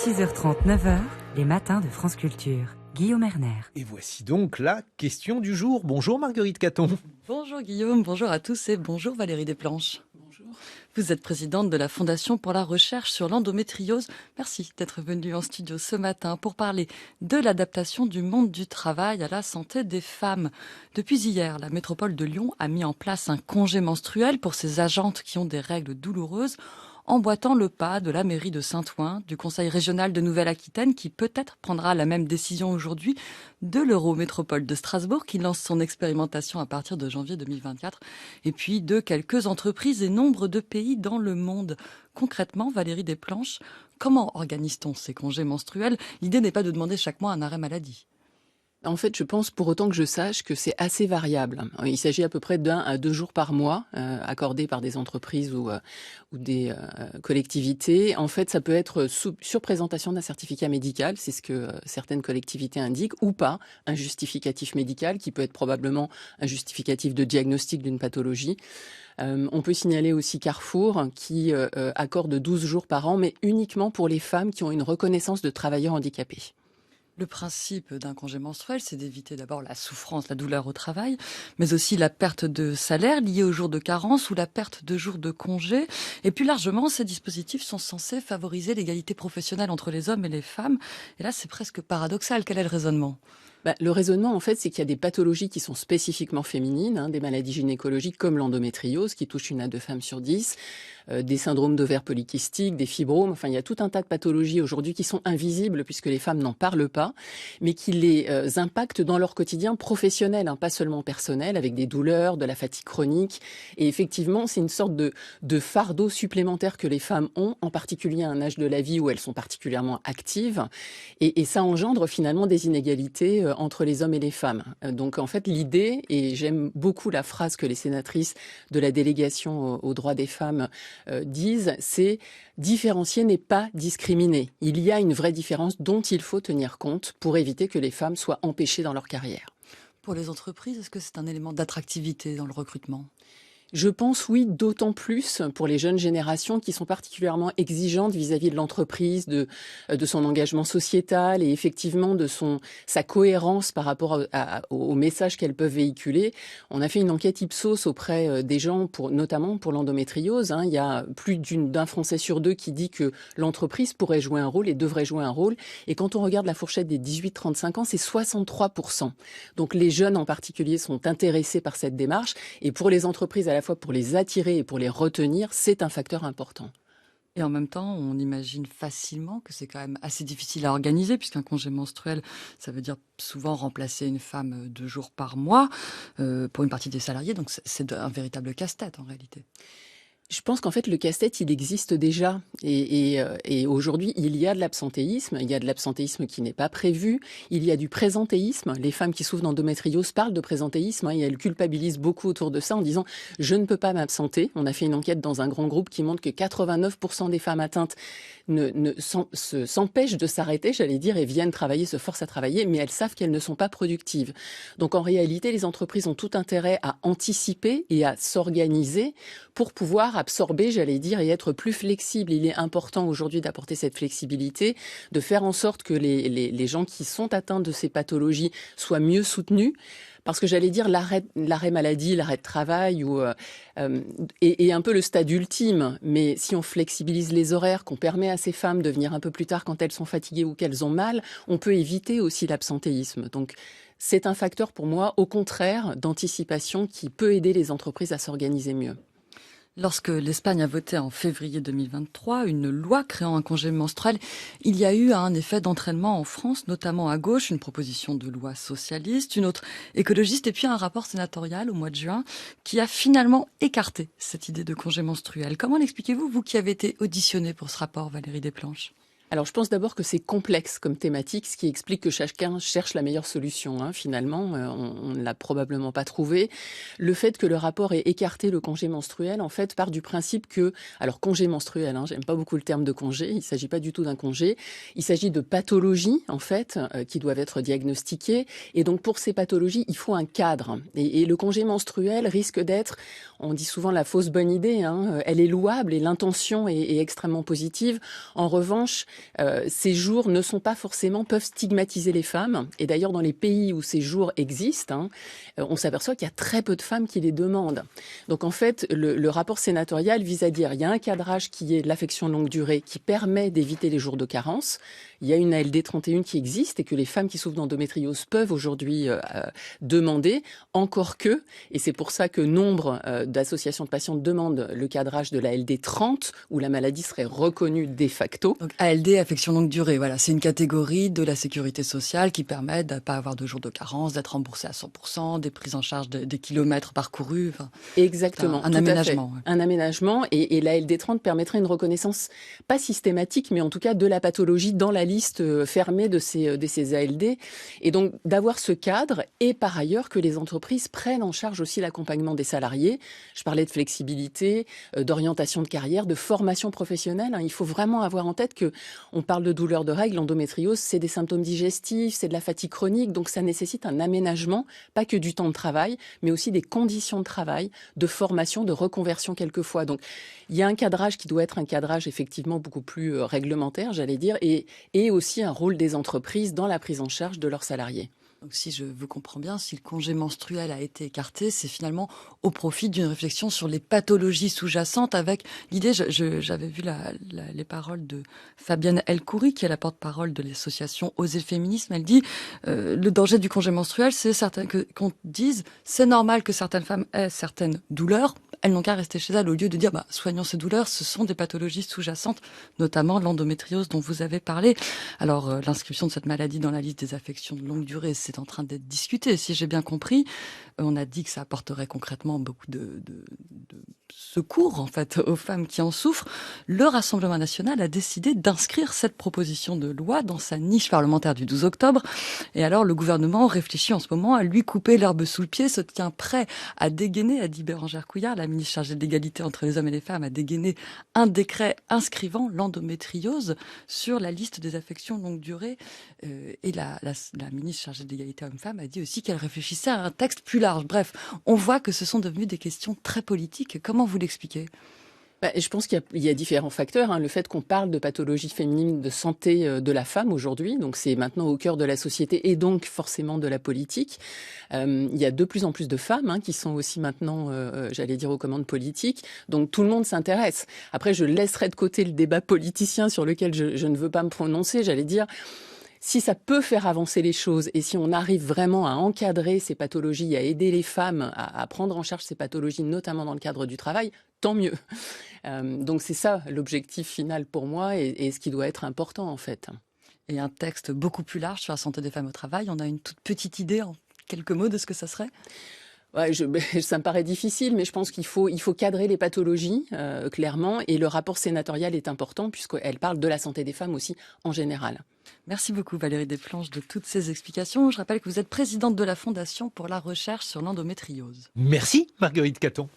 6h30, 9h, les matins de France Culture. Guillaume Erner. Et voici donc la question du jour. Bonjour Marguerite Caton. Bonjour Guillaume, bonjour à tous et bonjour Valérie Desplanches. Bonjour. Vous êtes présidente de la Fondation pour la recherche sur l'endométriose. Merci d'être venue en studio ce matin pour parler de l'adaptation du monde du travail à la santé des femmes. Depuis hier, la métropole de Lyon a mis en place un congé menstruel pour ses agentes qui ont des règles douloureuses, emboîtant le pas de la mairie de Saint-Ouen, du Conseil régional de Nouvelle-Aquitaine qui peut-être prendra la même décision aujourd'hui, de l'Eurométropole de Strasbourg qui lance son expérimentation à partir de janvier 2024 et puis de quelques entreprises et nombre de pays dans le monde. Concrètement, Valérie Desplanches, comment organise-t-on ces congés menstruels? L'idée n'est pas de demander chaque mois un arrêt maladie. En fait, je pense, pour autant que je sache, que c'est assez variable. Il s'agit à peu près d'1 à 2 jours par mois, accordés par des entreprises ou des collectivités. En fait, ça peut être sur présentation d'un certificat médical, c'est ce que certaines collectivités indiquent, ou pas, un justificatif médical, qui peut être probablement un justificatif de diagnostic d'une pathologie. On peut signaler aussi Carrefour, qui accorde 12 jours par an, mais uniquement pour les femmes qui ont une reconnaissance de travailleurs handicapés. Le principe d'un congé menstruel, c'est d'éviter d'abord la souffrance, la douleur au travail, mais aussi la perte de salaire liée aux jours de carence ou la perte de jours de congé. Et plus largement, ces dispositifs sont censés favoriser l'égalité professionnelle entre les hommes et les femmes. Et là, c'est presque paradoxal. Quel est le raisonnement ? Le raisonnement, en fait, c'est qu'il y a des pathologies qui sont spécifiquement féminines, des maladies gynécologiques comme l'endométriose, qui touche 1 à 2 femmes sur 10, des syndromes d'ovaires polykystiques, des fibromes. Enfin, il y a tout un tas de pathologies aujourd'hui qui sont invisibles puisque les femmes n'en parlent pas, mais qui les impactent dans leur quotidien professionnel, pas seulement personnel, avec des douleurs, de la fatigue chronique. Et effectivement, c'est une sorte de fardeau supplémentaire que les femmes ont, en particulier à un âge de la vie où elles sont particulièrement actives. Et ça engendre finalement des inégalités entre les hommes et les femmes. Donc en fait, l'idée, et j'aime beaucoup la phrase que les sénatrices de la délégation aux droits des femmes disent, c'est « différencier n'est pas discriminer ». Il y a une vraie différence dont il faut tenir compte pour éviter que les femmes soient empêchées dans leur carrière. Pour les entreprises, est-ce que c'est un élément d'attractivité dans le recrutement ? Je pense, oui, d'autant plus pour les jeunes générations qui sont particulièrement exigeantes vis-à-vis de l'entreprise, de son engagement sociétal et effectivement de sa cohérence par rapport au message qu'elles peuvent véhiculer. On a fait une enquête Ipsos auprès des gens, notamment pour l'endométriose. Il y a plus d'un Français sur 2 qui dit que l'entreprise pourrait jouer un rôle et devrait jouer un rôle. Et quand on regarde la fourchette des 18-35 ans, c'est 63%. Donc les jeunes en particulier sont intéressés par cette démarche. Et pour les entreprises, à la fois pour les attirer et pour les retenir, c'est un facteur important. Et en même temps, on imagine facilement que c'est quand même assez difficile à organiser, puisqu'un congé menstruel, ça veut dire souvent remplacer une femme 2 jours par mois pour une partie des salariés. Donc c'est un véritable casse-tête en réalité. Je pense qu'en fait, le casse-tête, il existe déjà. Et aujourd'hui, il y a de l'absentéisme. Il y a de l'absentéisme qui n'est pas prévu. Il y a du présentéisme. Les femmes qui souffrent d'endométriose parlent de présentéisme et elles culpabilisent beaucoup autour de ça en disant « je ne peux pas m'absenter ». On a fait une enquête dans un grand groupe qui montre que 89% des femmes atteintes s'empêchent de s'arrêter, j'allais dire, et viennent travailler, se forcent à travailler, mais elles savent qu'elles ne sont pas productives. Donc en réalité, les entreprises ont tout intérêt à anticiper et à s'organiser pour pouvoir absorber, j'allais dire, et être plus flexible. Il est important aujourd'hui d'apporter cette flexibilité, de faire en sorte que les gens qui sont atteints de ces pathologies soient mieux soutenus. Parce que j'allais dire l'arrêt maladie, l'arrêt de travail est un peu le stade ultime. Mais si on flexibilise les horaires, qu'on permet à ces femmes de venir un peu plus tard quand elles sont fatiguées ou qu'elles ont mal, on peut éviter aussi l'absentéisme. Donc c'est un facteur pour moi, au contraire, d'anticipation qui peut aider les entreprises à s'organiser mieux. Lorsque l'Espagne a voté en février 2023 une loi créant un congé menstruel, il y a eu un effet d'entraînement en France, notamment à gauche, une proposition de loi socialiste, une autre écologiste et puis un rapport sénatorial au mois de juin qui a finalement écarté cette idée de congé menstruel. Comment l'expliquez-vous, vous qui avez été auditionnée pour ce rapport, Valérie Desplanches ? Alors, je pense d'abord que c'est complexe comme thématique, ce qui explique que chacun cherche la meilleure solution. Finalement, on ne l'a probablement pas trouvé. Le fait que le rapport ait écarté le congé menstruel, en fait, part du principe que, alors congé menstruel, j'aime pas beaucoup le terme de congé, il s'agit pas du tout d'un congé, il s'agit de pathologies, en fait, qui doivent être diagnostiquées. Et donc, pour ces pathologies, il faut un cadre. Et le congé menstruel risque d'être, on dit souvent la fausse bonne idée, elle est louable et l'intention est extrêmement positive. En revanche, ces jours ne sont pas forcément, peuvent stigmatiser les femmes. Et d'ailleurs, dans les pays où ces jours existent, on s'aperçoit qu'il y a très peu de femmes qui les demandent. Donc en fait, le rapport sénatorial vise à dire, il y a un cadrage qui est l'affection longue durée, qui permet d'éviter les jours de carence. Il y a une ALD 31 qui existe et que les femmes qui souffrent d'endométriose peuvent aujourd'hui demander, encore que, et c'est pour ça que nombre d'associations de patients demandent le cadrage de la ALD 30, où la maladie serait reconnue de facto. Donc ALD, affection longue durée, voilà, c'est une catégorie de la sécurité sociale qui permet de ne pas avoir de jours de carence, d'être remboursé à 100%, des prises en charge des kilomètres parcourus. Enfin, exactement. Un aménagement. Ouais. Un aménagement, et la ALD 30 permettrait une reconnaissance, pas systématique, mais en tout cas de la pathologie dans la liste fermée de ces ALD. Et donc d'avoir ce cadre, et par ailleurs que les entreprises prennent en charge aussi l'accompagnement des salariés. Je parlais de flexibilité, d'orientation de carrière, de formation professionnelle. Il faut vraiment avoir en tête que on parle de douleurs de règles, l'endométriose, c'est des symptômes digestifs, c'est de la fatigue chronique, donc ça nécessite un aménagement, pas que du temps de travail, mais aussi des conditions de travail, de formation, de reconversion quelquefois. Donc il y a un cadrage qui doit être un cadrage effectivement beaucoup plus réglementaire, j'allais dire, et aussi un rôle des entreprises dans la prise en charge de leurs salariés. Donc si je vous comprends bien, si le congé menstruel a été écarté, c'est finalement au profit d'une réflexion sur les pathologies sous-jacentes avec l'idée, j'avais vu les paroles de Fabienne Elkoury, qui est la porte-parole de l'association Oser le féminisme. Elle dit le danger du congé menstruel, c'est qu'on dise c'est normal que certaines femmes aient certaines douleurs, elles n'ont qu'à rester chez elles au lieu de dire soignons ces douleurs, ce sont des pathologies sous-jacentes, notamment l'endométriose dont vous avez parlé. Alors l'inscription de cette maladie dans la liste des affections de longue durée, c'est en train d'être discuté, si j'ai bien compris. On a dit que ça apporterait concrètement beaucoup de secours en fait aux femmes qui en souffrent. Le Rassemblement national a décidé d'inscrire cette proposition de loi dans sa niche parlementaire du 12 octobre. Et alors le gouvernement réfléchit en ce moment à lui couper l'herbe sous le pied, se tient prêt à dégainer, a dit Bérangère Couillard, la ministre chargée de l'égalité entre les hommes et les femmes, a dégainé un décret inscrivant l'endométriose sur la liste des affections longue durée. Et la ministre chargée de l'égalité hommes-femmes a dit aussi qu'elle réfléchissait à un texte plus large. Bref, on voit que ce sont devenues des questions très politiques. Comment vous l'expliquez ? Je pense qu'il y a différents facteurs. Le fait qu'on parle de pathologie féminine, de santé de la femme aujourd'hui, donc c'est maintenant au cœur de la société et donc forcément de la politique. Il y a de plus en plus de femmes qui sont aussi maintenant, j'allais dire, aux commandes politiques. Donc tout le monde s'intéresse. Après, je laisserai de côté le débat politicien sur lequel je ne veux pas me prononcer. J'allais dire, si ça peut faire avancer les choses et si on arrive vraiment à encadrer ces pathologies, à aider les femmes à prendre en charge ces pathologies, notamment dans le cadre du travail, tant mieux. Donc c'est ça l'objectif final pour moi et ce qui doit être important en fait. Et un texte beaucoup plus large sur la santé des femmes au travail, on a une toute petite idée en quelques mots de ce que ça serait ? Ouais, ça me paraît difficile, mais je pense qu'il faut cadrer les pathologies, clairement, et le rapport sénatorial est important puisqu'elle parle de la santé des femmes aussi en général. Merci beaucoup Valérie Desplanches de toutes ces explications. Je rappelle que vous êtes présidente de la Fondation pour la recherche sur l'endométriose. Merci Marguerite Caton.